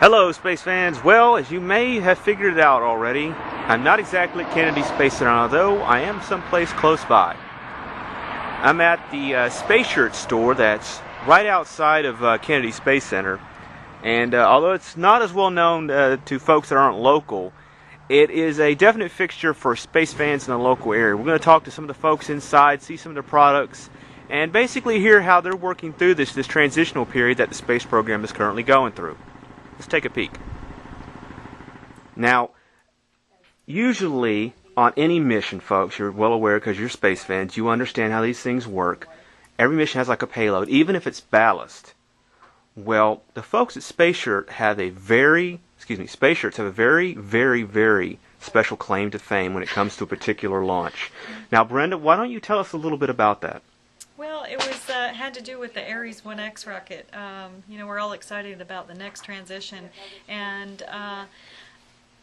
Hello, space fans. Well, as you may have figured it out already, I'm not exactly at Kennedy Space Center, although I am someplace close by. I'm at the Space Shirt store that's right outside of Kennedy Space Center, and although it's not as well known to folks that aren't local, it is a definite fixture for space fans in the local area. We're going to talk to some of the folks inside, see some of their products, and basically hear how they're working through this transitional period that the space program is currently going through. Let's take a peek. Now, usually on any mission, folks, you're well aware because you're space fans, you understand how these things work. Every mission has like a payload, even if it's ballast. Well, the folks at Space Shirts have a very, very special claim to fame when it comes to a particular launch. Now, Brenda, why don't you tell us a little bit about that? Well, it was had to do with the Ares 1X rocket. We're all excited about the next transition, and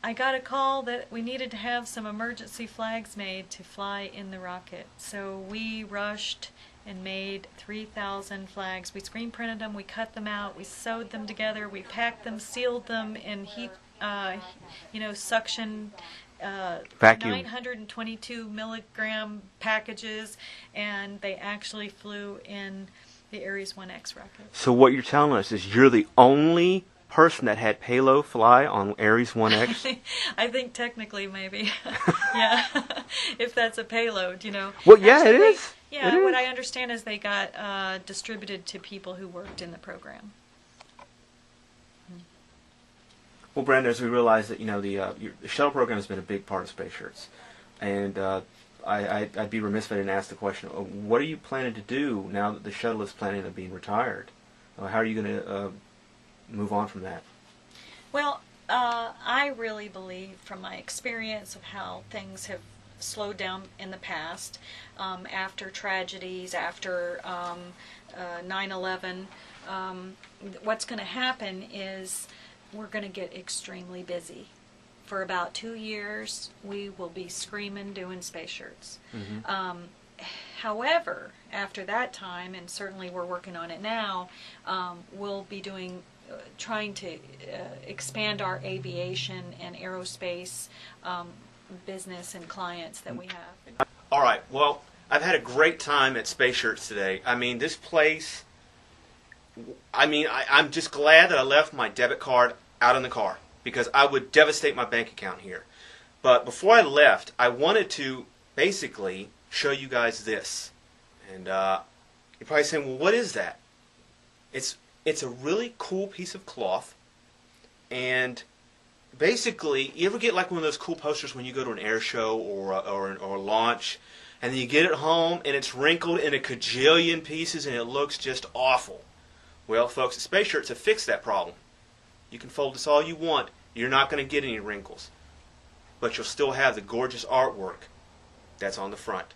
I got a call that we needed to have some emergency flags made to fly in the rocket. So we rushed and made 3,000 flags. We screen printed them, we cut them out, we sewed them together, we packed them, sealed them in heat, suction. Vacuum. 922 milligram packages, and they actually flew in the Ares 1X rocket. So what you're telling us is you're the only person that had payload fly on Ares 1X? I think technically maybe. Yeah, if that's a payload, Well, yeah, it is. Yeah, what I understand is they got distributed to people who worked in the program. Well, Brenda, as we realize that the shuttle program has been a big part of Space Shirts, and I'd be remiss if I didn't ask the question: what are you planning to do now that the shuttle is planning on being retired? How are you going to move on from that? Well, I really believe, from my experience of how things have slowed down in the past, after tragedies, after 9/11, what's going to happen is we're going to get extremely busy. For about 2 years, we will be screaming doing Space Shirts. Mm-hmm. However, after that time, and certainly we're working on it now, we'll be trying to expand our aviation and aerospace business and clients that we have. All right. Well, I've had a great time at Space Shirts today. I mean, this place. I'm just glad that I left my debit card out in the car because I would devastate my bank account here. But before I left, I wanted to basically show you guys this. And you're probably saying, well, what is that? It's a really cool piece of cloth. And basically, you ever get like one of those cool posters when you go to an air show or a launch, and then you get it home and it's wrinkled in a kajillion pieces and it looks just awful? Well, folks, at Space Shirts have fixed that problem. You can fold this all you want. You're not going to get any wrinkles. But you'll still have the gorgeous artwork that's on the front.